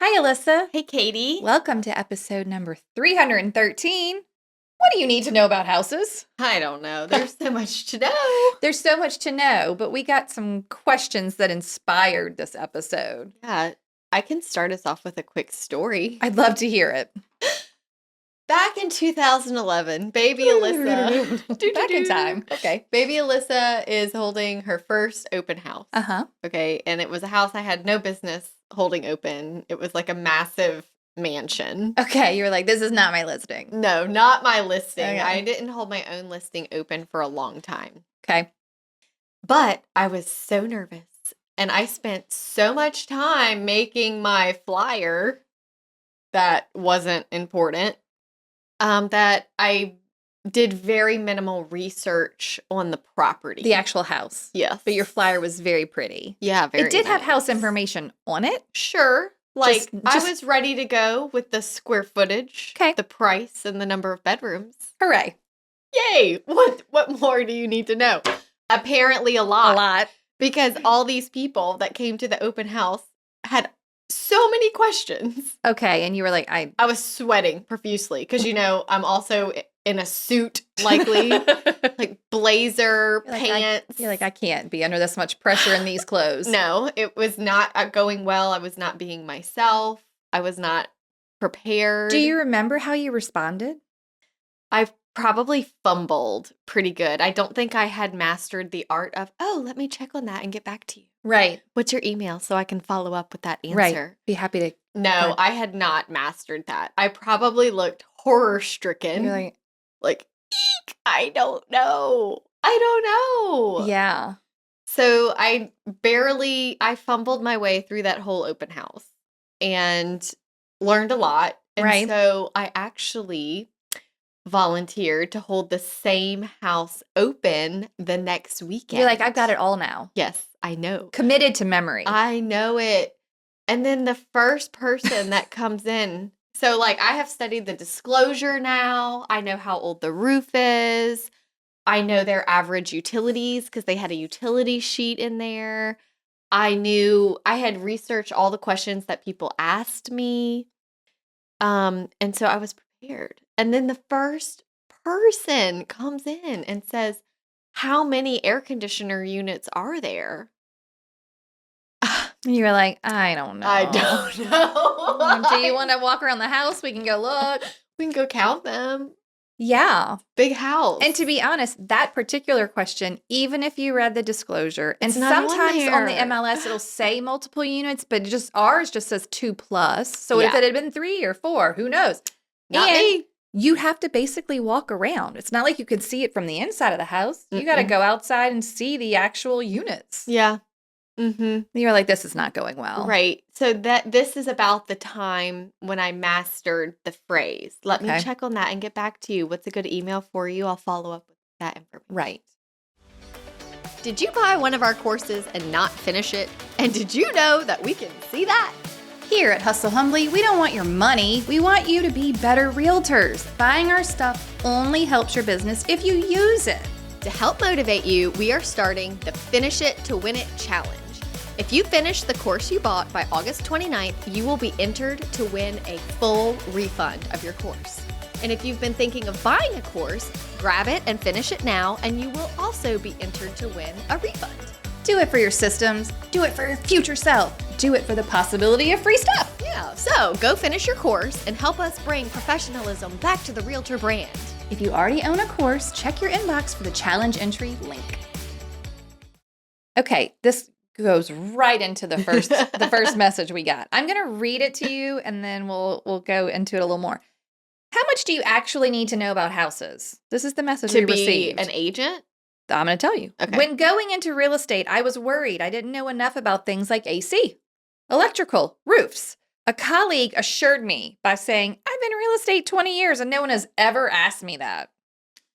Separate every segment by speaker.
Speaker 1: Hi, Alissa.
Speaker 2: Hey, Katie.
Speaker 1: Welcome to episode number 313. What do you need to know about houses?
Speaker 2: I don't know. There's so much to know.
Speaker 1: There's so much to know, but we got some questions that inspired this episode.
Speaker 2: Yeah, I can start us off with a quick story.
Speaker 1: I'd love to hear it.
Speaker 2: Back in 2011, baby Alissa.
Speaker 1: Back in time. Okay.
Speaker 2: Baby Alissa is holding her first open house.
Speaker 1: Uh-huh.
Speaker 2: Okay. And it was a house I had no business holding open. It was like a massive mansion.
Speaker 1: Okay. You were like, this is not my listing.
Speaker 2: No, not my listing.
Speaker 1: Okay.
Speaker 2: I didn't hold my own listing open for a long time.
Speaker 1: Okay.
Speaker 2: But I was so nervous. And I spent so much time making my flyer that wasn't important that I did very minimal research on the property.
Speaker 1: The actual house.
Speaker 2: Yes.
Speaker 1: But your flyer was very pretty.
Speaker 2: Yeah, very
Speaker 1: It did have
Speaker 2: nice.
Speaker 1: house information on it.
Speaker 2: Sure. Like, I
Speaker 1: just-
Speaker 2: was ready to go with the square footage,
Speaker 1: Okay.
Speaker 2: the price, and the number of bedrooms.
Speaker 1: Hooray.
Speaker 2: Yay! What more do you need to know? Apparently a lot.
Speaker 1: A lot.
Speaker 2: Because all these people that came to the open house had so many questions.
Speaker 1: Okay. And you were like,
Speaker 2: I was sweating profusely because, I'm also in a suit, likely, like blazer,
Speaker 1: You're like,
Speaker 2: pants.
Speaker 1: You're like, I can't be under this much pressure in these clothes.
Speaker 2: No, it was not going well. I was not being myself. I was not prepared.
Speaker 1: Do you remember how you responded?
Speaker 2: I probably fumbled pretty good. I don't think I had mastered the art of, let me check on that and get back to you.
Speaker 1: Right.
Speaker 2: What's your email so I can follow up with that answer?
Speaker 1: Right. Be happy to.
Speaker 2: No, I had not mastered that. I probably looked horror stricken.
Speaker 1: You're
Speaker 2: like, eek, I don't know.
Speaker 1: Yeah.
Speaker 2: So I fumbled my way through that whole open house and learned a lot. And
Speaker 1: Right.
Speaker 2: so I actually volunteered to hold the same house open the next weekend.
Speaker 1: You're like, I've got it all now.
Speaker 2: Yes, I know.
Speaker 1: Committed to memory.
Speaker 2: I know it. And then the first person that comes in, so like I have studied the disclosure now. I know how old the roof is. I know their average utilities because they had a utility sheet in there. I had researched all the questions that people asked me. And so I was prepared. And then the first person comes in and says, how many air conditioner units are there?
Speaker 1: And you were like, I don't know.
Speaker 2: I don't know.
Speaker 1: Do you want to walk around the house? We can go look.
Speaker 2: We can go count them.
Speaker 1: Yeah.
Speaker 2: Big house.
Speaker 1: And to be honest, that particular question, even if you read the disclosure, and
Speaker 2: It's not on
Speaker 1: sometimes on the
Speaker 2: there.
Speaker 1: MLS it'll say multiple units, but ours just says 2+. So if
Speaker 2: Yeah.
Speaker 1: it had been 3 or 4, who knows?
Speaker 2: Not
Speaker 1: And
Speaker 2: me.
Speaker 1: you have to basically walk around. It's not like you could see it from the inside of the house. You got to
Speaker 2: Mm-mm.
Speaker 1: go outside and see the actual units.
Speaker 2: Yeah. Mm-hmm.
Speaker 1: You're like, this is not going well.
Speaker 2: Right. So this is about the time when I mastered the phrase. Let me
Speaker 1: Okay.
Speaker 2: check on that and get back to you. What's a good email for you? I'll follow up with that information.
Speaker 1: Right.
Speaker 2: Did you buy one of our courses and not finish it? And did you know that we can see that?
Speaker 1: Here at Hustle Humbly, we don't want your money. We want you to be better realtors. Buying our stuff only helps your business if you use it.
Speaker 2: To help motivate you, we are starting the Finish It to Win It Challenge. If you finish the course you bought by August 29th, you will be entered to win a full refund of your course. And if you've been thinking of buying a course, grab it and finish it now, and you will also be entered to win a refund.
Speaker 1: Do it for your systems. Do it for your future self. Do it for the possibility of free stuff.
Speaker 2: Yeah, so go finish your course and help us bring professionalism back to the realtor brand.
Speaker 1: If you already own a course, check your inbox for the challenge entry link. Okay, this goes right into the first message we got. I'm going to read it to you and then we'll go into it a little more. How much do you actually need to know about houses? This is the message we
Speaker 2: To be
Speaker 1: received.
Speaker 2: an agent?
Speaker 1: I'm going to tell you.
Speaker 2: Okay.
Speaker 1: When going into real estate, I was worried I didn't know enough about things like AC, electrical, roofs. A colleague assured me by saying, I've been in real estate 20 years and no one has ever asked me that.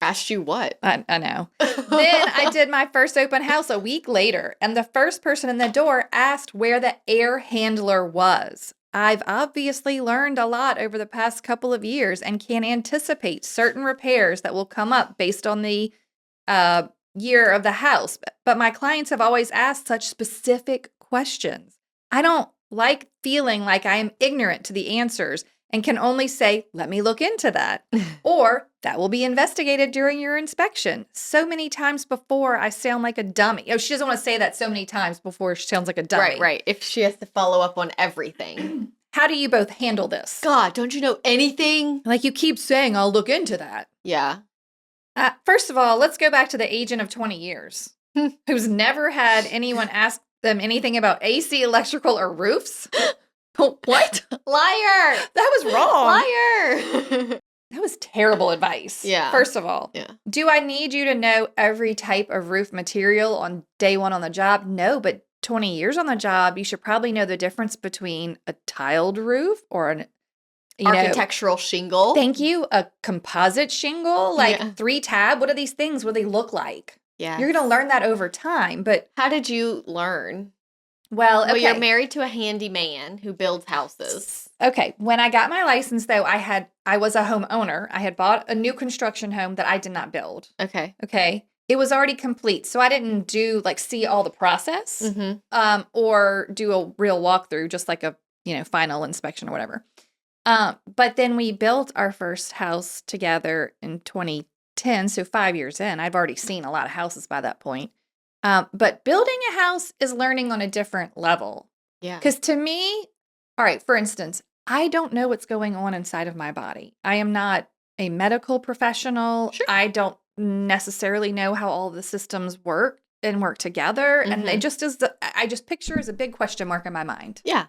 Speaker 2: Asked you what?
Speaker 1: I know. Then I did my first open house a week later, and the first person in the door asked where the air handler was. I've obviously learned a lot over the past couple of years and can anticipate certain repairs that will come up based on the year of the house. But my clients have always asked such specific questions. I don't like feeling like I am ignorant to the answers and can only say, let me look into that. Or that will be investigated during your inspection. So many times before I sound like a dummy. Oh, she doesn't want to say that so many times before she sounds like a dummy.
Speaker 2: Right. If she has to follow up on everything.
Speaker 1: How do you both handle this?
Speaker 2: God, don't you know anything?
Speaker 1: Like you keep saying, I'll look into that.
Speaker 2: Yeah.
Speaker 1: First of all, let's go back to the agent of 20 years who's never had anyone ask them anything about AC, electrical, or roofs. What?
Speaker 2: Liar.
Speaker 1: That was wrong.
Speaker 2: Liar.
Speaker 1: That was terrible advice.
Speaker 2: Yeah.
Speaker 1: First of all,
Speaker 2: Yeah.
Speaker 1: do I need you to know every type of roof material on day one on the job? No, but 20 years on the job, you should probably know the difference between a tiled roof or an
Speaker 2: architectural shingle.
Speaker 1: Thank you. A composite shingle, like
Speaker 2: Yeah.
Speaker 1: 3-tab. What are these things? What do they look like?
Speaker 2: Yeah.
Speaker 1: You're going to learn that over time. But
Speaker 2: how did you learn?
Speaker 1: Well, okay.
Speaker 2: Well, you're married to a handyman who builds houses.
Speaker 1: Okay. When I got my license, though, I was a homeowner. I had bought a new construction home that I did not build.
Speaker 2: Okay.
Speaker 1: It was already complete, so I didn't see all the process, or do a real walkthrough, just like a final inspection or whatever. But then we built our first house together in 2010, so 5 years in. I've already seen a lot of houses by that point. But building a house is learning on a different level.
Speaker 2: Yeah.
Speaker 1: Because to me, all right, for instance, I don't know what's going on inside of my body. I am not a medical professional.
Speaker 2: Sure.
Speaker 1: I don't necessarily know how all the systems work together. And it just is, I just picture as a big question mark in my mind.
Speaker 2: Yeah.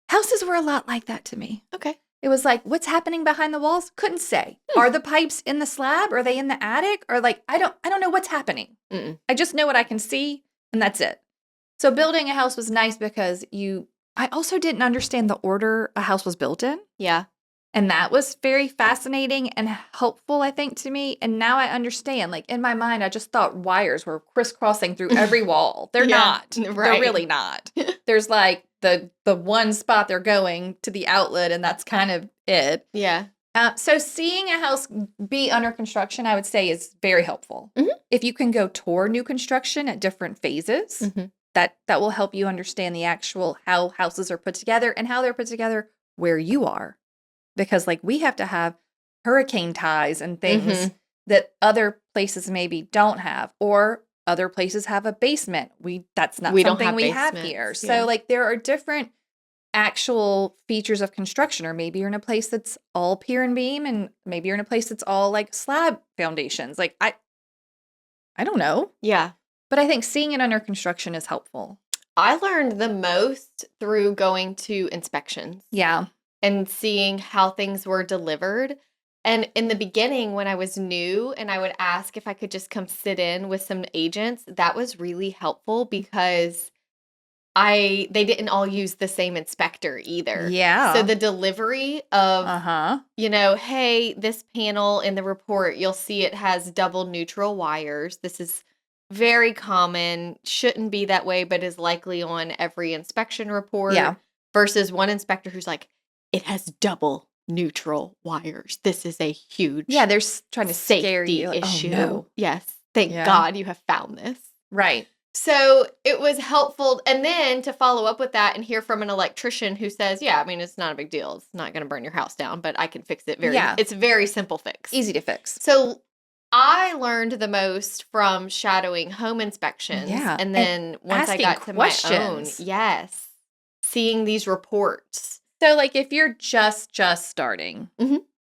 Speaker 1: Houses were a lot like that to me.
Speaker 2: Okay.
Speaker 1: It was like, what's happening behind the walls? Couldn't say. Are the pipes in the slab? Are they in the attic? Or like, I don't know what's happening. I just know what I can see, and that's it. So building a house was nice because I also didn't understand the order a house was built in.
Speaker 2: Yeah.
Speaker 1: And that was very fascinating and helpful, I think, to me. And now I understand. Like, in my mind, I just thought wires were crisscrossing through every wall. They're not.
Speaker 2: Right.
Speaker 1: They're really not. There's like the one spot they're going to the outlet, and that's kind of it.
Speaker 2: Yeah.
Speaker 1: So seeing a house be under construction, I would say, is very helpful. If you can go tour new construction at different phases, that will help you understand the actual how houses are put together and how they're put together where you are. Because like we have to have hurricane ties and things that other places maybe don't have, or other places have a basement. That's not something we have here. So like there are different actual features of construction, or maybe you're in a place that's all pier and beam, and maybe you're in a place that's all like slab foundations. Like I don't know.
Speaker 2: Yeah.
Speaker 1: But I think seeing it under construction is helpful.
Speaker 2: I learned the most through going to inspections.
Speaker 1: Yeah.
Speaker 2: And seeing how things were delivered. And in the beginning, when I was new and I would ask if I could just come sit in with some agents, that was really helpful because they didn't all use the same inspector either.
Speaker 1: Yeah.
Speaker 2: So the delivery of, hey, this panel in the report, you'll see it has double neutral wires. This is very common, shouldn't be that way, but is likely on every inspection report.
Speaker 1: Yeah.
Speaker 2: Versus one inspector who's like, it has double neutral wires. This is a huge
Speaker 1: they're trying to scare you.
Speaker 2: Safety issue.
Speaker 1: Oh, no.
Speaker 2: Yes. Thank God you have found this.
Speaker 1: Right.
Speaker 2: So it was helpful. And then to follow up with that and hear from an electrician who says, it's not a big deal. It's not going to burn your house down, but I can fix it it's a very simple fix.
Speaker 1: Easy to fix.
Speaker 2: So I learned the most from shadowing home inspections.
Speaker 1: Yeah.
Speaker 2: And then once I got to my own, seeing these reports.
Speaker 1: So, like, if you're just starting,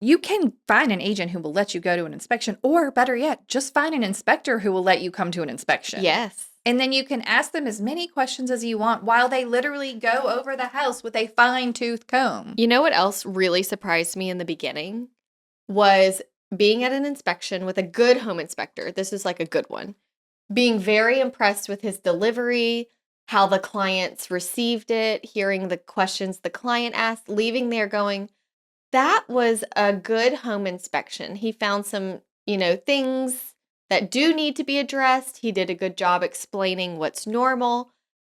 Speaker 1: you can find an agent who will let you go to an inspection, or better yet, just find an inspector who will let you come to an inspection.
Speaker 2: Yes.
Speaker 1: And then you can ask them as many questions as you want while they literally go over the house with a fine-tooth comb.
Speaker 2: You know what else really surprised me in the beginning was being at an inspection with a good home inspector. This is like a good one. Being very impressed with his delivery, how the clients received it, hearing the questions the client asked, leaving there going, that was a good home inspection. He found some, things that do need to be addressed. He did a good job explaining what's normal.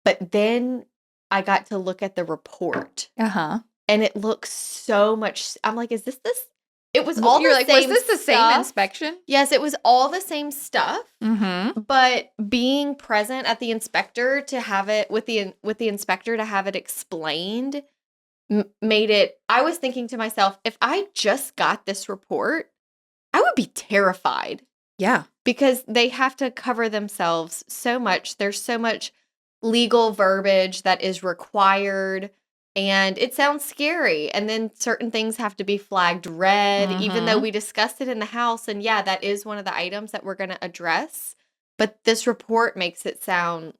Speaker 2: But then I got to look at the report.
Speaker 1: Uh-huh.
Speaker 2: And it looks so much, I'm like, is this It was all
Speaker 1: You're
Speaker 2: the
Speaker 1: like, was
Speaker 2: same
Speaker 1: this the same
Speaker 2: stuff.
Speaker 1: inspection?
Speaker 2: Yes, it was all the same stuff.
Speaker 1: Mm-hmm.
Speaker 2: But being present at the inspector to have it with the inspector to have it explained made it. I was thinking to myself, if I just got this report, I would be terrified
Speaker 1: Yeah.
Speaker 2: because they have to cover themselves so much. There's so much legal verbiage that is required. And it sounds scary. And then certain things have to be flagged red, even though
Speaker 1: Mhm.
Speaker 2: we discussed it in the house. And yeah, that is one of the items that we're going to address. But this report makes it sound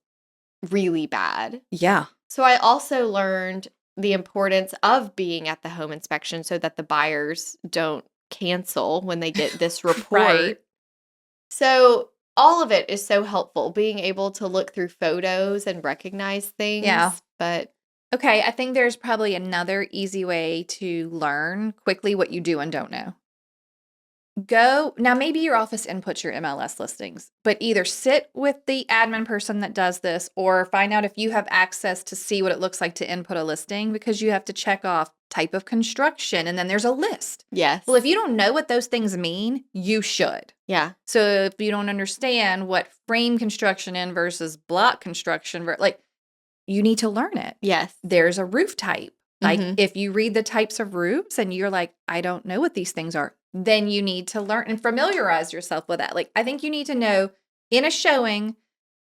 Speaker 2: really bad.
Speaker 1: Yeah.
Speaker 2: So I also learned the importance of being at the home inspection so that the buyers don't cancel when they get this report.
Speaker 1: Right.
Speaker 2: So all of it is so helpful, being able to look through photos and recognize things.
Speaker 1: Yeah.
Speaker 2: But
Speaker 1: Okay, I think there's probably another easy way to learn quickly what you do and don't know. Now maybe your office inputs your MLS listings, but either sit with the admin person that does this or find out if you have access to see what it looks like to input a listing, because you have to check off type of construction and then there's a list.
Speaker 2: yes.
Speaker 1: Well, if you don't know what those things mean, you should.
Speaker 2: Yeah.
Speaker 1: So if you don't understand what frame construction in versus block construction, like, you need to learn it.
Speaker 2: Yes.
Speaker 1: There's a roof type. Like,
Speaker 2: Mhm.
Speaker 1: if you read the types of roofs and you're like, I don't know what these things are, then you need to learn and familiarize yourself with that. Like, I think you need to know in a showing,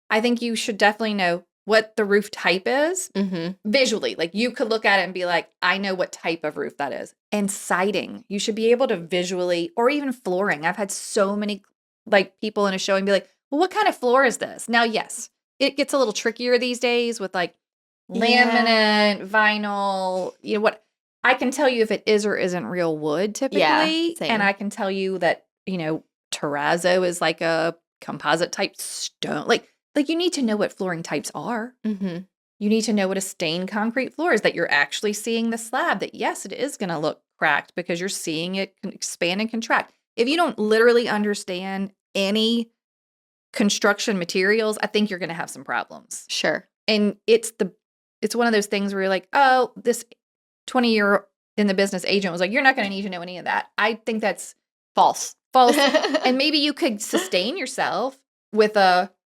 Speaker 1: I think you should definitely know what the roof type is
Speaker 2: Mhm.
Speaker 1: visually. Like, you could look at it and be like, I know what type of roof that is. And siding, you should be able to visually, or even flooring. I've had so many like people in a showing be like, well, what kind of floor is this? Now, yes, it gets a little trickier these days with like laminate, vinyl, what I can tell you if it is or isn't real wood typically.
Speaker 2: same.
Speaker 1: And I can tell you that, terrazzo is like a composite type stone. Like you need to know what flooring types are.
Speaker 2: Mhm.
Speaker 1: You need to know what a stained concrete floor is, that you're actually seeing the slab, that yes, it is going to look cracked because you're seeing it expand and contract. If you don't literally understand any construction materials, I think you're going to have some problems.
Speaker 2: Sure.
Speaker 1: And it's one of those things where you're like, oh, this 20-year in the business agent was like, you're not going to need to know any of that. I think that's
Speaker 2: False.
Speaker 1: and maybe you could sustain yourself with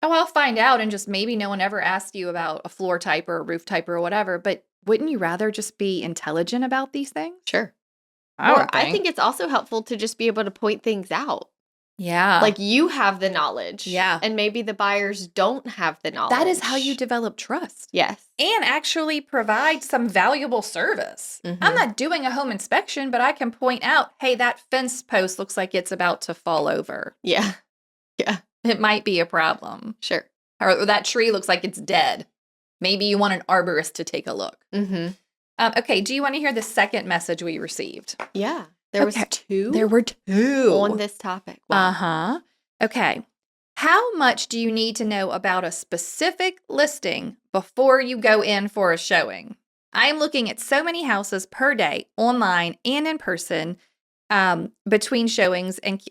Speaker 1: I'll find out, and just maybe no one ever asked you about a floor type or a roof type or whatever. But wouldn't you rather just be intelligent about these things?
Speaker 2: Sure.
Speaker 1: I
Speaker 2: I think it's also helpful to just be able to point things out.
Speaker 1: Yeah.
Speaker 2: Like, you have the knowledge.
Speaker 1: Yeah.
Speaker 2: And maybe the buyers don't have the knowledge.
Speaker 1: That is how you develop trust.
Speaker 2: Yes.
Speaker 1: And actually provide some valuable service.
Speaker 2: Mhm.
Speaker 1: I'm not doing a home inspection, but I can point out, hey, that fence post looks like it's about to fall over.
Speaker 2: Yeah. Yeah.
Speaker 1: It might be a problem.
Speaker 2: Sure.
Speaker 1: Or that tree looks like it's dead. Maybe you want an arborist to take a look.
Speaker 2: Mm-hmm.
Speaker 1: Okay, do you want to hear the second message we received?
Speaker 2: Yeah. There was
Speaker 1: Okay.
Speaker 2: 2
Speaker 1: There were 2
Speaker 2: on this topic. Wow.
Speaker 1: Uh-huh. Okay. How much do you need to know about a specific listing before you go in for a showing? I am looking at so many houses per day, online and in person, between showings and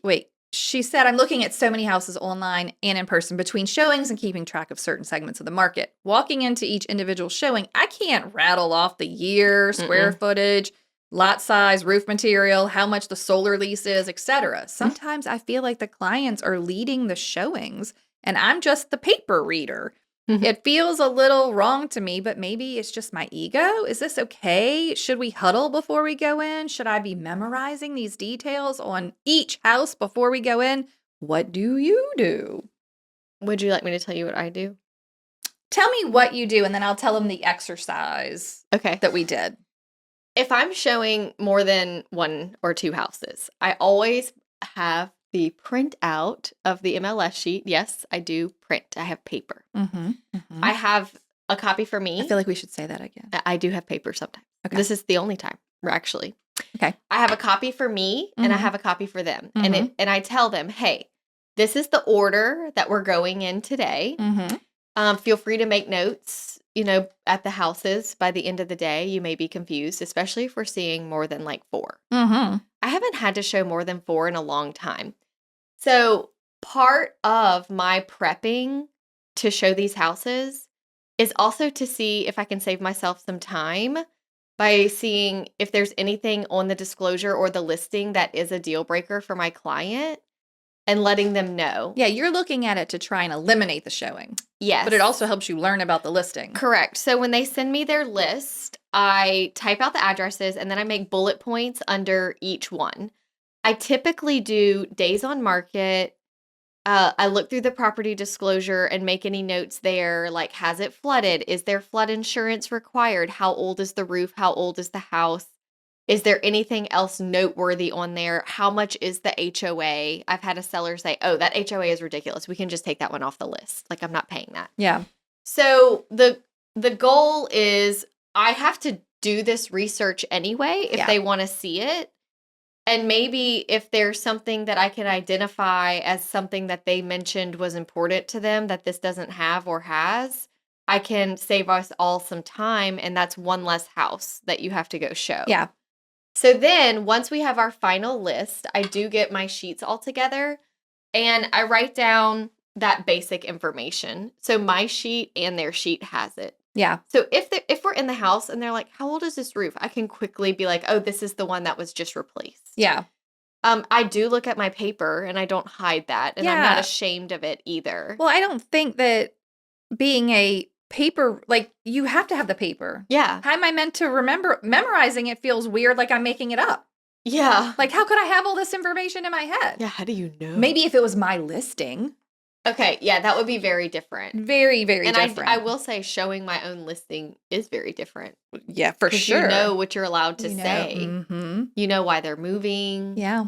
Speaker 1: she said, I'm looking at so many houses online and in person between showings and keeping track of certain segments of the market. Walking into each individual showing, I can't rattle off the year, square footage, lot size, roof material, how much the solar lease is, etc. Sometimes I feel like the clients are leading the showings and I'm just the paper reader. It feels a little wrong to me, but maybe it's just my ego. Is this okay? Should we huddle before we go in? Should I be memorizing these details on each house before we go in? What do you do?
Speaker 2: Would you like me to tell you what I do?
Speaker 1: Tell me what you do, and then I'll tell them the exercise
Speaker 2: Okay.
Speaker 1: that we did.
Speaker 2: If I'm showing more than 1 or 2 houses, I always have the printout of the MLS sheet. Yes, I do print. I have paper. I have a copy for me.
Speaker 1: I feel like we should say that again.
Speaker 2: I do have paper sometimes.
Speaker 1: Okay.
Speaker 2: This is the only time, actually.
Speaker 1: Okay.
Speaker 2: I have a copy for me and I have a copy for them. And I tell them, hey, this is the order that we're going in today. Feel free to make notes, at the houses. By the end of the day, you may be confused, especially if we're seeing more than like 4. I haven't had to show more than 4 in a long time. So part of my prepping to show these houses is also to see if I can save myself some time by seeing if there's anything on the disclosure or the listing that is a deal breaker for my client and letting them know.
Speaker 1: Yeah, you're looking at it to try and eliminate the showing.
Speaker 2: Yes.
Speaker 1: But it also helps you learn about the listing.
Speaker 2: Correct. So when they send me their list, I type out the addresses and then I make bullet points under each one. I typically do days on market. I look through the property disclosure and make any notes there, like has it flooded? Is there flood insurance required? How old is the roof? How old is the house? Is there anything else noteworthy on there? How much is the HOA? I've had a seller say, oh, that HOA is ridiculous. We can just take that one off the list. Like, I'm not paying that.
Speaker 1: Yeah.
Speaker 2: So the goal is I have to do this research anyway if they want to see it. And maybe if there's something that I can identify as something that they mentioned was important to them that this doesn't have or has, I can save us all some time. And that's one less house that you have to go show.
Speaker 1: Yeah.
Speaker 2: So then once we have our final list, I do get my sheets all together and I write down that basic information. So my sheet and their sheet has it.
Speaker 1: Yeah.
Speaker 2: So if we're in the house and they're like, how old is this roof? I can quickly be like, oh, this is the one that was just replaced.
Speaker 1: Yeah.
Speaker 2: I do look at my paper and I don't hide that. And I'm not
Speaker 1: Yeah.
Speaker 2: ashamed of it either.
Speaker 1: Well, I don't think that being a paper, like, you have to have the paper.
Speaker 2: Yeah.
Speaker 1: How am I meant to remember? Memorizing it feels weird, like I'm making it up.
Speaker 2: Yeah.
Speaker 1: Like, how could I have all this information in my head?
Speaker 2: Yeah. How do you know?
Speaker 1: Maybe if it was my listing.
Speaker 2: Okay. Yeah. That would be very different.
Speaker 1: Very, very different.
Speaker 2: And I will say showing my own listing is very different.
Speaker 1: Yeah, for
Speaker 2: 'Cause
Speaker 1: sure.
Speaker 2: you know what you're allowed to
Speaker 1: You know.
Speaker 2: say.
Speaker 1: Mm-hmm.
Speaker 2: You know why they're moving.
Speaker 1: Yeah.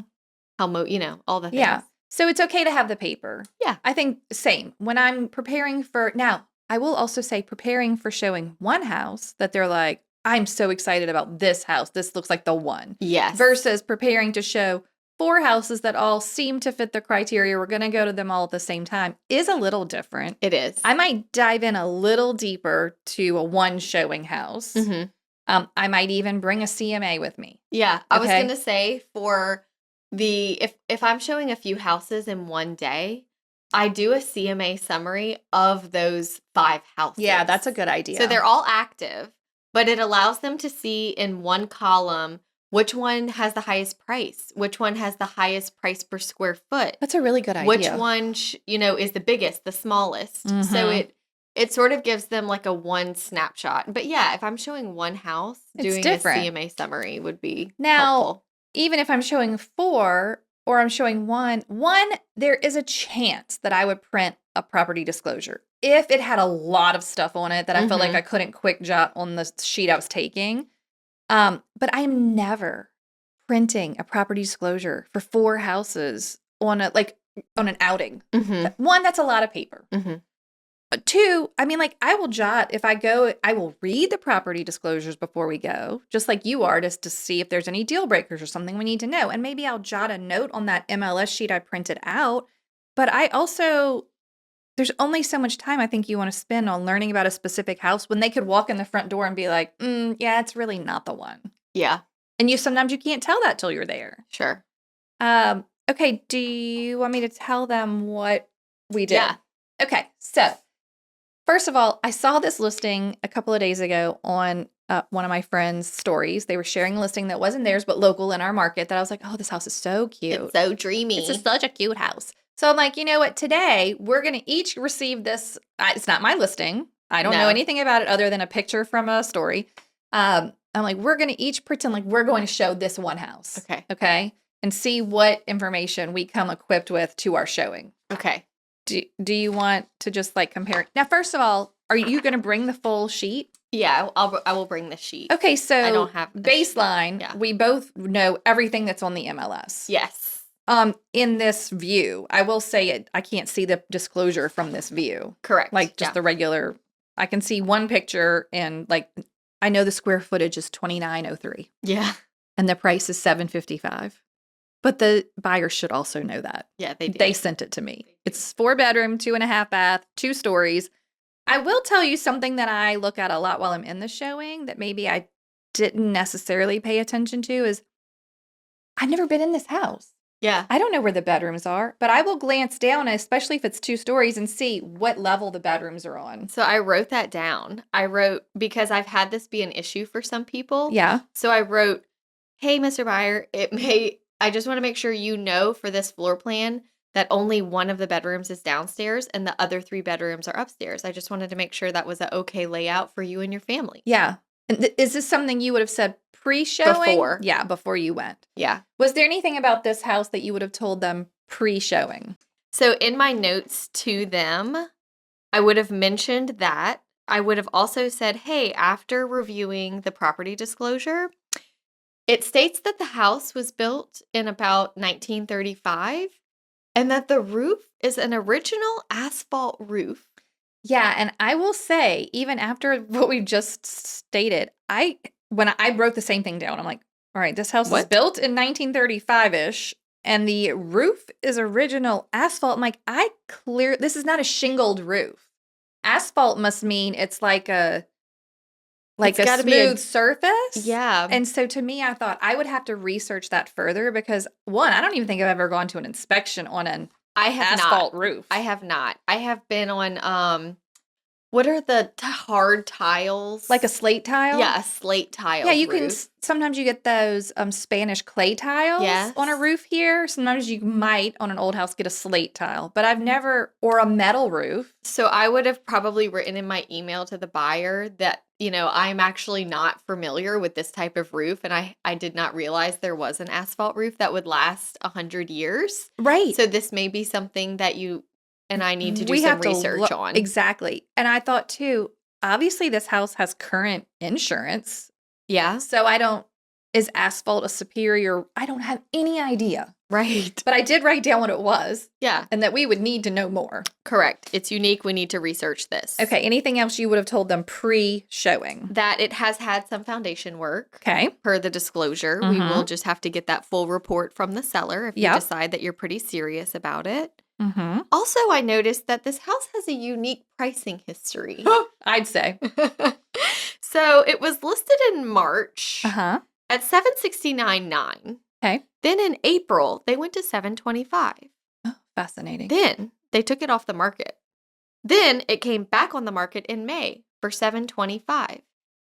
Speaker 2: All the things.
Speaker 1: Yeah. So it's okay to have the paper.
Speaker 2: Yeah.
Speaker 1: I think same. When I'm preparing for, now, I will also say preparing for showing one house that they're like, I'm so excited about this house. This looks like the one.
Speaker 2: Yes.
Speaker 1: Versus preparing to show 4 houses that all seem to fit the criteria. We're going to go to them all at the same time is a little different.
Speaker 2: It is.
Speaker 1: I might dive in a little deeper to a one showing house.
Speaker 2: Mm-hmm.
Speaker 1: I might even bring a CMA with me.
Speaker 2: Yeah. I was
Speaker 1: Okay.
Speaker 2: going to say for if I'm showing a few houses in one day, I do a CMA summary of those 5 houses.
Speaker 1: Yeah, that's a good idea.
Speaker 2: So they're all active, but it allows them to see in one column which one has the highest price, which one has the highest price per square foot,
Speaker 1: That's a really good idea.
Speaker 2: which one is the biggest, the smallest. So
Speaker 1: Mhm.
Speaker 2: it sort of gives them like a one snapshot. But yeah, if I'm showing one house,
Speaker 1: It's
Speaker 2: doing
Speaker 1: different.
Speaker 2: a CMA summary would be
Speaker 1: Now,
Speaker 2: helpful.
Speaker 1: even if I'm showing 4 or I'm showing one, there is a chance that I would print a property disclosure if it had a lot of stuff on it that I felt like
Speaker 2: Mhm.
Speaker 1: I couldn't quick jot on the sheet I was taking. But I am never printing a property disclosure for 4 houses on an outing.
Speaker 2: Mm-hmm.
Speaker 1: 1, that's a lot of paper.
Speaker 2: Mm-hmm.
Speaker 1: 2, I mean, like, I will jot, if I go, I will read the property disclosures before we go, just like you are, just to see if there's any deal breakers or something we need to know. And maybe I'll jot a note on that MLS sheet I printed out. But I also, there's only so much time I think you want to spend on learning about a specific house when they could walk in the front door and be like, yeah, it's really not the one.
Speaker 2: Yeah,
Speaker 1: And sometimes you can't tell that till you're there.
Speaker 2: sure.
Speaker 1: Okay, do you want me to tell them what we did?
Speaker 2: Yeah.
Speaker 1: Okay, so first of all, I saw this listing a couple of days ago on one of my friends' stories. They were sharing a listing that wasn't theirs, but local in our market that I was like, oh, this house is so cute.
Speaker 2: It's so dreamy.
Speaker 1: It's just such a cute house. So I'm like, you know what? Today, we're going to each receive this. It's not my listing. I don't know
Speaker 2: No.
Speaker 1: anything about it other than a picture from a story. I'm like, we're going to each pretend like we're going to show this one house.
Speaker 2: Okay.
Speaker 1: Okay. And see what information we come equipped with to our showing.
Speaker 2: Okay.
Speaker 1: Do you want to just like compare? Now, first of all, are you going to bring the full sheet?
Speaker 2: Yeah, I will bring the sheet.
Speaker 1: Okay, so
Speaker 2: I don't have the sheet.
Speaker 1: baseline.
Speaker 2: Yeah.
Speaker 1: We both know everything that's on the MLS.
Speaker 2: Yes.
Speaker 1: In this view, I will say it. I can't see the disclosure from this view.
Speaker 2: Correct.
Speaker 1: Like just the regular. I can see one picture and like I know the square footage is 2,903
Speaker 2: Yeah.
Speaker 1: and the price is $755. But the buyer should also know that.
Speaker 2: Yeah, they do.
Speaker 1: They sent it to me. It's 4-bedroom, 2.5 bath, 2 stories. I will tell you something that I look at a lot while I'm in the showing that maybe I didn't necessarily pay attention to is I've never been in this house.
Speaker 2: Yeah.
Speaker 1: I don't know where the bedrooms are, but I will glance down, especially if it's 2 stories, and see what level the bedrooms are on.
Speaker 2: So I wrote that down. I wrote, because I've had this be an issue for some people.
Speaker 1: Yeah.
Speaker 2: So I wrote, hey, Mr. Buyer, I just want to make sure you know for this floor plan that only one of the bedrooms is downstairs and the other 3 bedrooms are upstairs. I just wanted to make sure that was an okay layout for you and your family.
Speaker 1: Yeah. And is this something you would have said pre-showing?
Speaker 2: Before.
Speaker 1: Yeah, before you went.
Speaker 2: Yeah.
Speaker 1: Was there anything about this house that you would have told them pre-showing?
Speaker 2: So in my notes to them, I would have mentioned that. I would have also said, hey, after reviewing the property disclosure, it states that the house was built in about 1935 and that the roof is an original asphalt roof.
Speaker 1: Yeah, and I will say, even after what we just stated, when I wrote the same thing down, I'm like, all right, this house is
Speaker 2: What?
Speaker 1: built in 1935-ish, and the roof is original asphalt. I'm like, this is not a shingled roof. Asphalt must mean it's like a
Speaker 2: It's gotta be
Speaker 1: smooth surface.
Speaker 2: Yeah.
Speaker 1: And so to me, I thought I would have to research that further because one, I don't even think I've ever gone to an inspection on an
Speaker 2: I have
Speaker 1: asphalt
Speaker 2: not.
Speaker 1: roof.
Speaker 2: I have not. I have been on what are the hard tiles?
Speaker 1: Like a slate tile?
Speaker 2: Yeah, a slate tile.
Speaker 1: Yeah, you can
Speaker 2: roof.
Speaker 1: sometimes you get those Spanish clay tiles
Speaker 2: Yes.
Speaker 1: on a roof here. Sometimes you might on an old house get a slate tile, but I've never or a metal roof.
Speaker 2: So I would have probably written in my email to the buyer that, I'm actually not familiar with this type of roof. And I did not realize there was an asphalt roof that would last 100 years.
Speaker 1: Right.
Speaker 2: So this may be something that you and I need to do
Speaker 1: We
Speaker 2: some
Speaker 1: have to
Speaker 2: research on.
Speaker 1: Exactly. And I thought too, obviously this house has current insurance.
Speaker 2: Yeah.
Speaker 1: So is asphalt a superior? I don't have any idea.
Speaker 2: Right.
Speaker 1: But I did write down what it was.
Speaker 2: Yeah.
Speaker 1: And that we would need to know more.
Speaker 2: Correct. It's unique. We need to research this.
Speaker 1: Okay. Anything else you would have told them pre-showing?
Speaker 2: That it has had some foundation work.
Speaker 1: Okay.
Speaker 2: Per the disclosure. We will just have to get that full report from the seller if you decide that you're pretty serious about it.
Speaker 1: Mm-hmm.
Speaker 2: Also, I noticed that this house has a unique pricing history.
Speaker 1: I'd say.
Speaker 2: So it was listed in March
Speaker 1: Uh-huh.
Speaker 2: at $769,900.
Speaker 1: Okay.
Speaker 2: Then in April, they went to $725,000.
Speaker 1: Oh, fascinating.
Speaker 2: Then they took it off the market. Then it came back on the market in May for $725,000.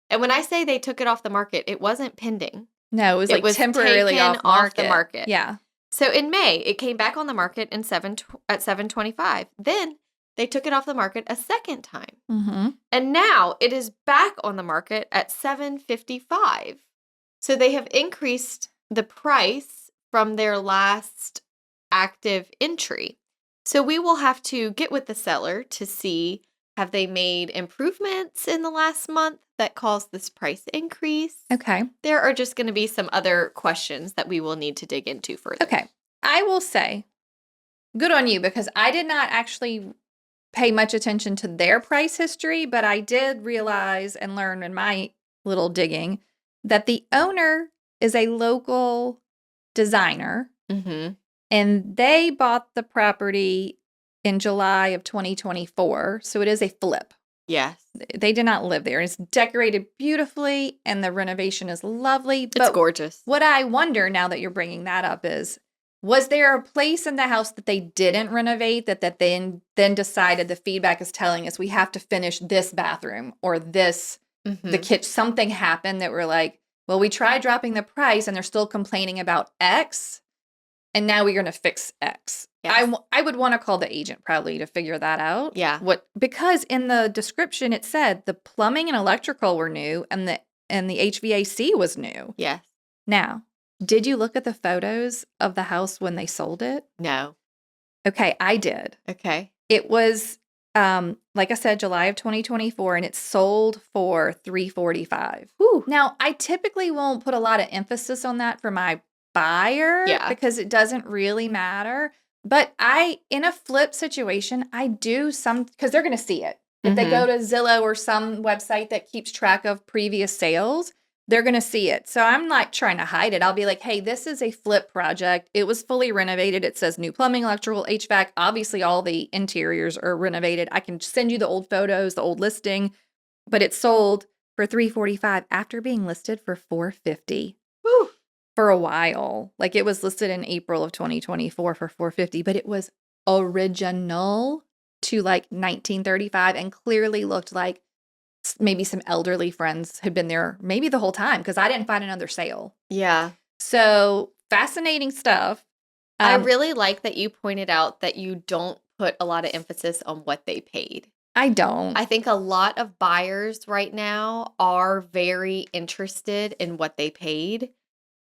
Speaker 2: And when I say they took it off the market, it wasn't pending.
Speaker 1: No, it was temporarily
Speaker 2: taken
Speaker 1: off
Speaker 2: the market.
Speaker 1: Yeah.
Speaker 2: So in May, it came back on the market at $725,000. Then they took it off the market a second time.
Speaker 1: Mm-hmm.
Speaker 2: And now it is back on the market at $755,000. So they have increased the price from their last active entry. So we will have to get with the seller to see, have they made improvements in the last month that caused this price increase?
Speaker 1: Okay.
Speaker 2: There are just going to be some other questions that we will need to dig into further.
Speaker 1: Okay. I will say, good on you, because I did not actually pay much attention to their price history, but I did realize and learn in my little digging that the owner is a local designer,
Speaker 2: Mm-hmm.
Speaker 1: and they bought the property in July of 2024. So it is a flip.
Speaker 2: Yes.
Speaker 1: They did not live there. It's decorated beautifully, and the renovation is lovely.
Speaker 2: It's gorgeous.
Speaker 1: What I wonder now that you're bringing that up is, was there a place in the house that they didn't renovate that then decided, the feedback is telling us we have to finish this bathroom or this, the kitchen, something happened that we're like, well, we tried dropping the price and they're still complaining about X, and now we're going to fix X.
Speaker 2: Yes.
Speaker 1: I would want to call the agent probably to figure that out.
Speaker 2: Yeah.
Speaker 1: Because in the description it said the plumbing and electrical were new and the HVAC was new.
Speaker 2: Yes.
Speaker 1: Now, did you look at the photos of the house when they sold it?
Speaker 2: No.
Speaker 1: Okay, I did.
Speaker 2: Okay.
Speaker 1: It was like I said, July of 2024, and it sold for $345,000.
Speaker 2: Whew.
Speaker 1: Now, I typically won't put a lot of emphasis on that for my buyer because it doesn't really matter. But in a flip situation, I do because they're going to see it. If they go to Zillow or some website that keeps track of previous sales, they're going to see it. So I'm not trying to hide it. I'll be like, hey, this is a flip project. It was fully renovated. It says new plumbing, electrical, HVAC. Obviously, all the interiors are renovated. I can send you the old photos, the old listing, but it sold for $345,000 after being listed for $450,000.
Speaker 2: Whew.
Speaker 1: for a while. Like it was listed in April of 2024 for 450, but it was original to like 1935 and clearly looked like maybe some elderly friends had been there maybe the whole time because I didn't find another sale.
Speaker 2: Yeah.
Speaker 1: So fascinating stuff.
Speaker 2: I really like that you pointed out that you don't put a lot of emphasis on what they paid.
Speaker 1: I don't.
Speaker 2: I think a lot of buyers right now are very interested in what they paid.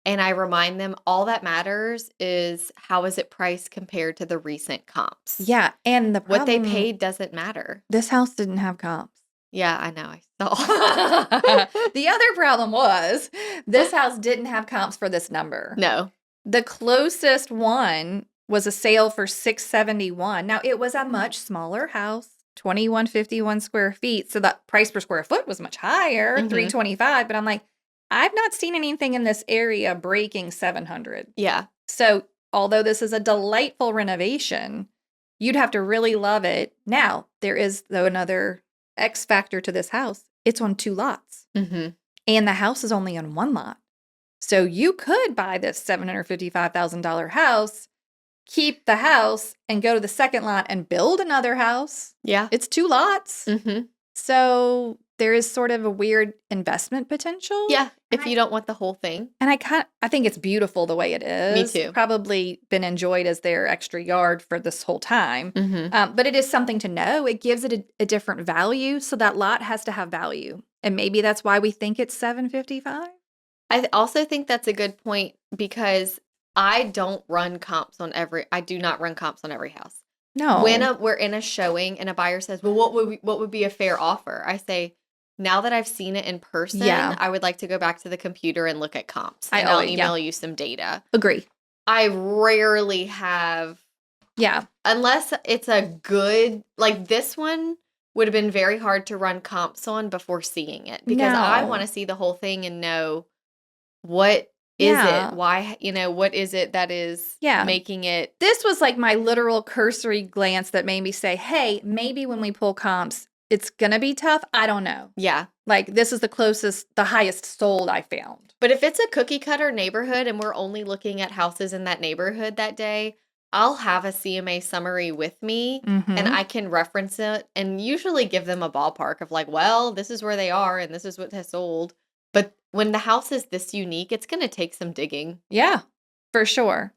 Speaker 2: And I remind them all that matters is how is it priced compared to the recent comps.
Speaker 1: Yeah, and the
Speaker 2: What they
Speaker 1: problem,
Speaker 2: paid doesn't matter.
Speaker 1: this house didn't have comps.
Speaker 2: Yeah, I know. I saw.
Speaker 1: The other problem was this house didn't have comps for this number.
Speaker 2: No.
Speaker 1: The closest one was a sale for $671. Now, it was a much smaller house, 2,151 square feet. So the price per square foot was much higher,
Speaker 2: Mhm.
Speaker 1: $325. But I'm like, I've not seen anything in this area breaking 700.
Speaker 2: Yeah.
Speaker 1: So although this is a delightful renovation, you'd have to really love it. Now, there is, though, another X factor to this house. It's on 2 lots.
Speaker 2: Mm-hmm.
Speaker 1: And the house is only on 1 lot. So you could buy this $755,000 house, keep the house, and go to the second lot and build another house.
Speaker 2: Yeah.
Speaker 1: It's 2 lots.
Speaker 2: Mm-hmm.
Speaker 1: So there is sort of a weird investment potential.
Speaker 2: Yeah. If
Speaker 1: And
Speaker 2: you don't want the whole thing.
Speaker 1: And I think it's beautiful the way it is.
Speaker 2: too.
Speaker 1: Probably been enjoyed as their extra yard for this whole time.
Speaker 2: Mm-hmm.
Speaker 1: But it is something to know. It gives it a different value. So that lot has to have value. And maybe that's why we think it's $755.
Speaker 2: I also think that's a good point because I do not run comps on every house.
Speaker 1: No.
Speaker 2: When we're in a showing and a buyer says, well, what would be a fair offer? I say, now that I've seen it in person,
Speaker 1: Yeah.
Speaker 2: I would like to go back to the computer and look at comps.
Speaker 1: I
Speaker 2: And I'll
Speaker 1: always-
Speaker 2: email you some data.
Speaker 1: Agree.
Speaker 2: I rarely have,
Speaker 1: Yeah.
Speaker 2: unless it's a good, like this one would have been very hard to run comps on before seeing it because I
Speaker 1: No.
Speaker 2: want to see the whole thing and know what is
Speaker 1: Yeah.
Speaker 2: it? Why, what is it that is
Speaker 1: Yeah.
Speaker 2: making it?
Speaker 1: This was like my literal cursory glance that made me say, hey, maybe when we pull comps, it's going to be tough. I don't know.
Speaker 2: Yeah.
Speaker 1: Like this is the highest sold I found.
Speaker 2: But if it's a cookie cutter neighborhood and we're only looking at houses in that neighborhood that day, I'll have a CMA summary with me
Speaker 1: Mhm.
Speaker 2: and I can reference it and usually give them a ballpark of like, well, this is where they are and this is what has sold. But when the house is this unique, it's going to take some digging.
Speaker 1: Yeah, for sure.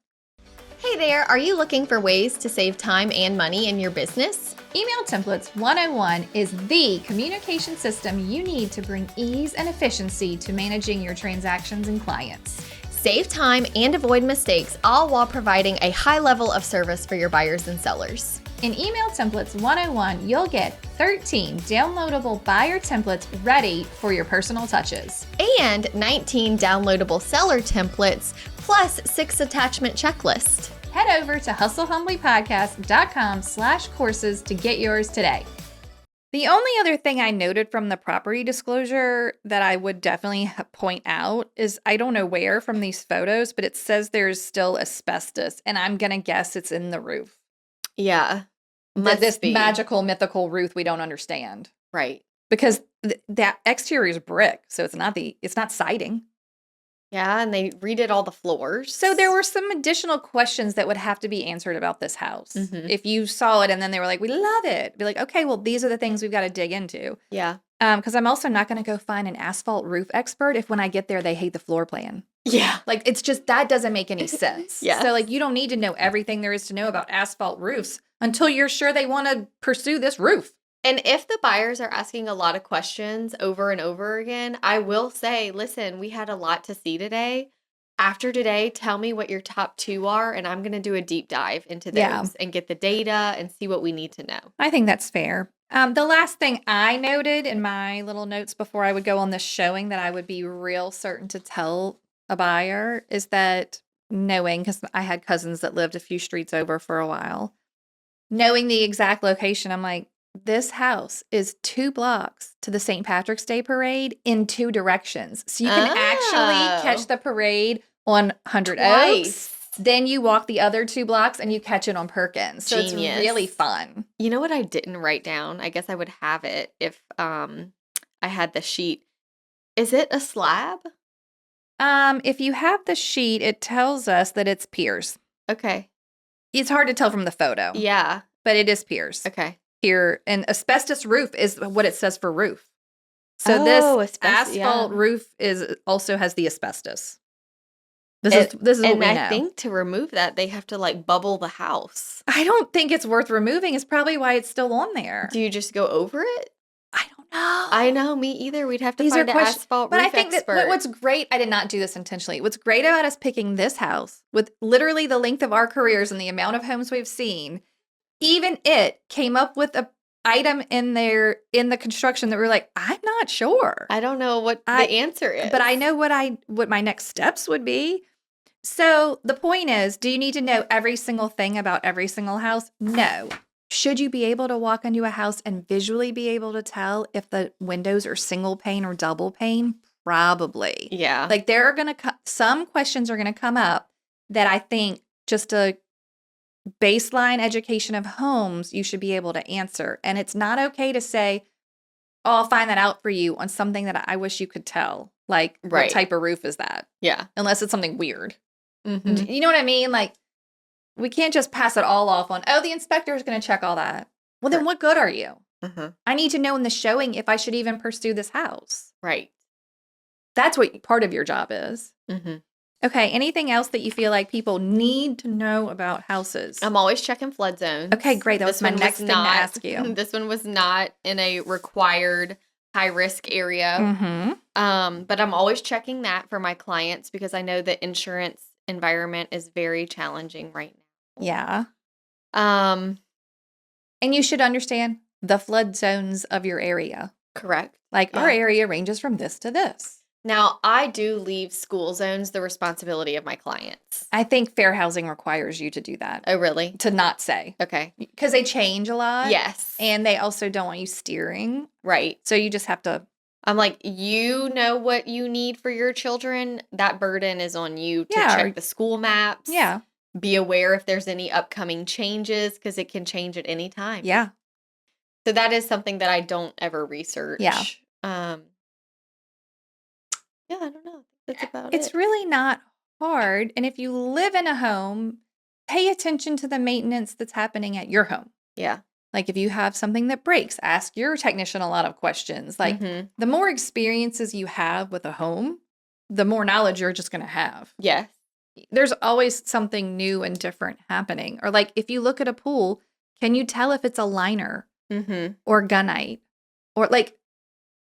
Speaker 2: Hey there, are you looking for ways to save time and money in your business?
Speaker 1: Email Templates 101 is the communication system you need to bring ease and efficiency to managing your transactions and clients.
Speaker 2: Save time and avoid mistakes, all while providing a high level of service for your buyers and sellers.
Speaker 1: In Email Templates 101, you'll get 13 downloadable buyer templates ready for your personal touches.
Speaker 2: And 19 downloadable seller templates, plus 6 attachment checklists.
Speaker 1: Head over to hustlehumblypodcast.com/courses to get yours today. The only other thing I noted from the property disclosure that I would definitely point out is I don't know where from these photos, but it says there's still asbestos, and I'm going to guess it's in the roof.
Speaker 2: Yeah.
Speaker 1: This magical, mythical roof we don't understand.
Speaker 2: Right.
Speaker 1: Because that exterior is brick, so it's not siding.
Speaker 2: Yeah, and they redid all the floors.
Speaker 1: So there were some additional questions that would have to be answered about this house.
Speaker 2: Mhm.
Speaker 1: If you saw it and then they were like, we love it. Be like, okay, well, these are the things we've got to dig into.
Speaker 2: Yeah.
Speaker 1: Because I'm also not going to go find an asphalt roof expert if when I get there, they hate the floor plan.
Speaker 2: Yeah.
Speaker 1: Like, it's just, that doesn't make any sense.
Speaker 2: Yes.
Speaker 1: So, like, you don't need to know everything there is to know about asphalt roofs until you're sure they want to pursue this roof.
Speaker 2: And if the buyers are asking a lot of questions over and over again, I will say, listen, we had a lot to see today. After today, tell me what your top 2 are, and I'm going to do a deep dive into those
Speaker 1: Yeah.
Speaker 2: and get the data and see what we need to know.
Speaker 1: I think that's fair. The last thing I noted in my little notes before I would go on this showing that I would be real certain to tell a buyer is that knowing, because I had cousins that lived a few streets over for a while, knowing the exact location, I'm like, this house is 2 blocks to the St. Patrick's Day parade in 2 directions. So you can actually catch the parade on 100 Oaks. Then you walk the other 2 blocks and you catch it on Perkins. So
Speaker 2: Genius.
Speaker 1: it's really fun.
Speaker 2: You know what I didn't write down? I guess I would have it if I had the sheet. Is it a slab?
Speaker 1: If you have the sheet, it tells us that it's piers.
Speaker 2: Okay.
Speaker 1: It's hard to tell from the photo.
Speaker 2: Yeah.
Speaker 1: But it is piers.
Speaker 2: Okay.
Speaker 1: Pier and asbestos roof is what it says for roof. So
Speaker 2: Oh,
Speaker 1: this
Speaker 2: asbestos,
Speaker 1: asphalt
Speaker 2: yeah.
Speaker 1: roof also has the asbestos. This is what
Speaker 2: And
Speaker 1: we
Speaker 2: I
Speaker 1: know.
Speaker 2: think to remove that, they have to like bubble the house.
Speaker 1: I don't think it's worth removing. It's probably why it's still on there.
Speaker 2: Do you just go over it?
Speaker 1: I don't know.
Speaker 2: I know, me either. We'd have to
Speaker 1: These
Speaker 2: find
Speaker 1: are
Speaker 2: an
Speaker 1: questions,
Speaker 2: asphalt
Speaker 1: but
Speaker 2: roof
Speaker 1: I think
Speaker 2: expert.
Speaker 1: that what's great, I did not do this intentionally. What's great about us picking this house with literally the length of our careers and the amount of homes we've seen, even it came up with a item in there in the construction that we're like, I'm not sure.
Speaker 2: I don't know what the answer is.
Speaker 1: But I know what my next steps would be. So the point is, do you need to know every single thing about every single house? No. Should you be able to walk into a house and visually be able to tell if the windows are single pane or double pane? Probably.
Speaker 2: Yeah.
Speaker 1: Like there are going to some questions are going to come up that I think just a baseline education of homes you should be able to answer. And it's not okay to say, "Oh, I'll find that out for you" on something that I wish you could tell. Like
Speaker 2: Right.
Speaker 1: what type of roof is that?
Speaker 2: Yeah.
Speaker 1: Unless it's something weird.
Speaker 2: Mhm.
Speaker 1: You know what I mean? Like, we can't just pass it all off on, oh, the inspector is going to check all that. Well, then what good are you?
Speaker 2: Mhm.
Speaker 1: I need to know in the showing if I should even pursue this house.
Speaker 2: Right.
Speaker 1: That's what part of your job is.
Speaker 2: Mhm.
Speaker 1: Okay, anything else that you feel like people need to know about houses?
Speaker 2: I'm always checking flood zones.
Speaker 1: Okay, great. That was my next thing to ask you.
Speaker 2: This one was not in a required high risk area.
Speaker 1: Mm-hmm.
Speaker 2: But I'm always checking that for my clients because I know the insurance environment is very challenging right now.
Speaker 1: Yeah.
Speaker 2: Um,
Speaker 1: And you should understand the flood zones of your area.
Speaker 2: correct.
Speaker 1: Like our
Speaker 2: Yeah.
Speaker 1: area ranges from this to this.
Speaker 2: Now, I do leave school zones the responsibility of my clients.
Speaker 1: I think fair housing requires you to do that.
Speaker 2: Oh, really?
Speaker 1: To not say.
Speaker 2: Okay.
Speaker 1: Because they change a lot.
Speaker 2: Yes.
Speaker 1: And they also don't want you steering.
Speaker 2: Right.
Speaker 1: So you just have to.
Speaker 2: I'm like, you know what you need for your children. That burden is on you to
Speaker 1: Yeah,
Speaker 2: check the school maps.
Speaker 1: Yeah.
Speaker 2: Be aware if there's any upcoming changes because it can change at any time.
Speaker 1: Yeah.
Speaker 2: So that is something that I don't ever research.
Speaker 1: Yeah.
Speaker 2: Yeah, I don't know. That's about it.
Speaker 1: It's really not hard. And if you live in a home, pay attention to the maintenance that's happening at your home.
Speaker 2: Yeah.
Speaker 1: Like if you have something that breaks, ask your technician a lot of questions. Like
Speaker 2: Mhm.
Speaker 1: the more experiences you have with a home, the more knowledge you're just going to have.
Speaker 2: Yes.
Speaker 1: There's always something new and different happening. Or like if you look at a pool, can you tell if it's a liner
Speaker 2: Mm-hmm.
Speaker 1: or gunite? Or like,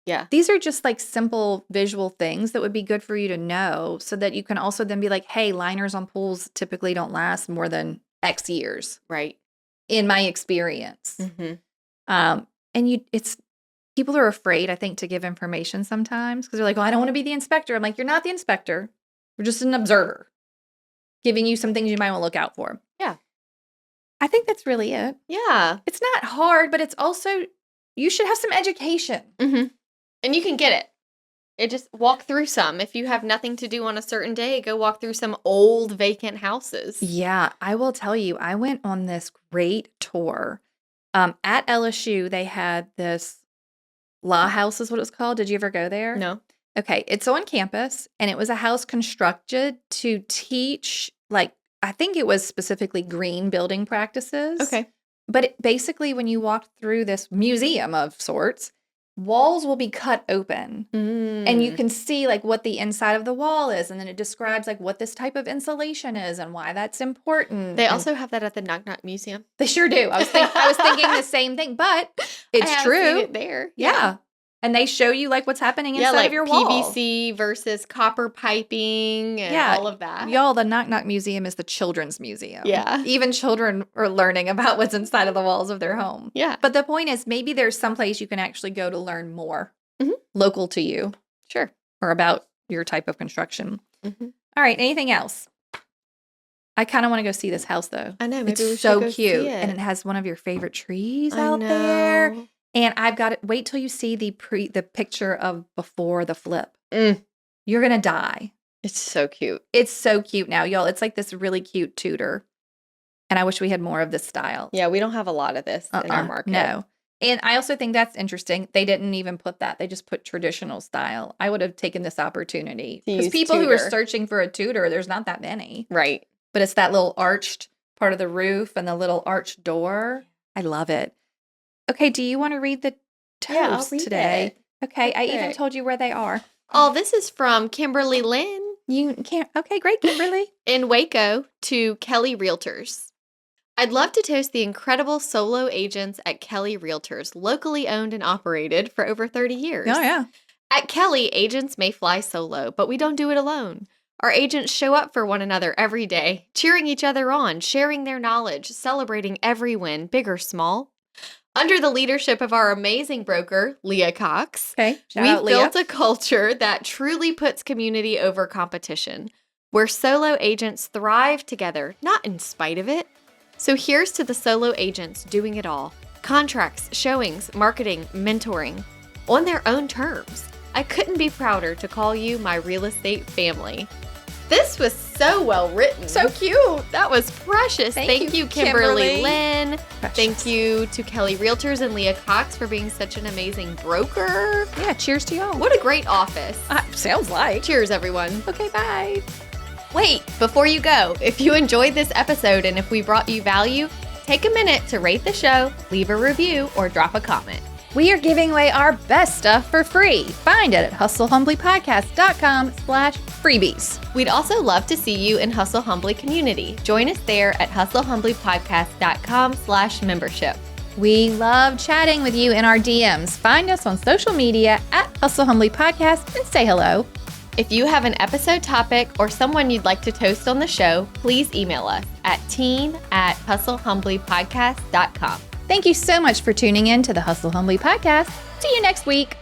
Speaker 2: Yeah.
Speaker 1: these are just like simple visual things that would be good for you to know so that you can also then be like, hey, liners on pools typically don't last more than X years
Speaker 2: Right.
Speaker 1: in my experience.
Speaker 2: Mm-hmm.
Speaker 1: And people are afraid, I think, to give information sometimes because they're like, oh, I don't want to be the inspector. I'm like, you're not the inspector. You're just an observer giving you some things you might want to look out for.
Speaker 2: Yeah.
Speaker 1: I think that's really it.
Speaker 2: Yeah.
Speaker 1: It's not hard, but it's also, you should have some education.
Speaker 2: Mm-hmm. And you can get it. It just walk through some. If you have nothing to do on a certain day, go walk through some old vacant houses.
Speaker 1: Yeah, I will tell you, I went on this great tour. At LSU, they had this law house is what it's called. Did you ever go there?
Speaker 2: No.
Speaker 1: Okay, it's on campus, and it was a house constructed to teach, like, I think it was specifically green building practices.
Speaker 2: Okay.
Speaker 1: But basically, when you walk through this museum of sorts, walls will be cut open. And you can see like what the inside of the wall is. And then it describes like what this type of insulation is and why that's important.
Speaker 2: They
Speaker 1: And
Speaker 2: also have that at the Knock Knock Museum.
Speaker 1: they sure do. I was thinking the same thing, but it's
Speaker 2: I have
Speaker 1: true.
Speaker 2: seen it there.
Speaker 1: Yeah. And they show you like what's happening inside
Speaker 2: like
Speaker 1: of your wall.
Speaker 2: PVC versus copper piping and all of that.
Speaker 1: Y'all, the Knock Knock Museum is the children's museum.
Speaker 2: Yeah.
Speaker 1: Even children are learning about what's inside of the walls of their home.
Speaker 2: Yeah.
Speaker 1: But the point is, maybe there's some place you can actually go to learn more local to you.
Speaker 2: Sure.
Speaker 1: Or about your type of construction.
Speaker 2: Mm-hmm.
Speaker 1: All right. Anything else? I kind of want to go see this house, though.
Speaker 2: I know. Maybe we
Speaker 1: It's
Speaker 2: should
Speaker 1: so
Speaker 2: go
Speaker 1: cute.
Speaker 2: see it.
Speaker 1: And it has one of your favorite trees
Speaker 2: I
Speaker 1: out there.
Speaker 2: know.
Speaker 1: And I've got it. Wait till you see the picture of before the flip.
Speaker 2: Mm.
Speaker 1: You're going to die.
Speaker 2: It's so cute.
Speaker 1: It's so cute now, y'all. It's like this really cute Tudor. And I wish we had more of this style.
Speaker 2: Yeah, we don't have a lot of this in our market.
Speaker 1: No. And I also think that's interesting. They didn't even put that. They just put traditional style. I would have taken this opportunity.
Speaker 2: To
Speaker 1: Because
Speaker 2: use
Speaker 1: people who are
Speaker 2: Tudor.
Speaker 1: searching for a Tudor, there's not that many.
Speaker 2: Right.
Speaker 1: But it's that little arched part of the roof and the little arched door. I love it. Okay, do you want to read the
Speaker 2: Yeah, I'll
Speaker 1: toast
Speaker 2: read
Speaker 1: today?
Speaker 2: it.
Speaker 1: Okay, I even
Speaker 2: Perfect.
Speaker 1: told you where they are.
Speaker 2: Oh, this is from Kimberly Lynn
Speaker 1: You can't. Okay, great, Kimberly.
Speaker 2: in Waco to Kelly Realtors. I'd love to toast the incredible solo agents at Kelly Realtors, locally owned and operated for over 30 years.
Speaker 1: Oh, yeah.
Speaker 2: At Kelly, agents may fly solo, but we don't do it alone. Our agents show up for one another every day, cheering each other on, sharing their knowledge, celebrating every win, big or small. Under the leadership of our amazing broker, Leah Cox,
Speaker 1: Okay, shout out,
Speaker 2: we've
Speaker 1: Leah.
Speaker 2: built a culture that truly puts community over competition, where solo agents thrive together, not in spite of it. So here's to the solo agents doing it all. Contracts, showings, marketing, mentoring, on their own terms. I couldn't be prouder to call you my real estate family. This was so well written.
Speaker 1: So cute.
Speaker 2: That was precious.
Speaker 1: Thank you,
Speaker 2: Kimberly
Speaker 1: Kimberly.
Speaker 2: Lynn.
Speaker 1: Precious.
Speaker 2: Thank you to Kelly Realtors and Leah Cox for being such an amazing broker.
Speaker 1: Yeah, cheers to y'all.
Speaker 2: What a great office.
Speaker 1: Sounds like.
Speaker 2: Cheers, everyone.
Speaker 1: Okay, bye.
Speaker 2: Wait, before you go, if you enjoyed this episode and if we brought you value, take a minute to rate the show, leave a review, or drop a comment.
Speaker 1: We are giving away our best stuff for free. Find it at hustlehumblypodcast.com/freebies.
Speaker 2: We'd also love to see you in Hustle Humbly community. Join us there at hustlehumblypodcast.com/membership.
Speaker 1: We love chatting with you in our DMs. Find us on social media at Hustle Humbly Podcast and say hello.
Speaker 2: If you have an episode topic or someone you'd like to toast on the show, please email us at team@hustlehumblypodcast.com.
Speaker 1: Thank you so much for tuning in to the Hustle Humbly Podcast. See you next week.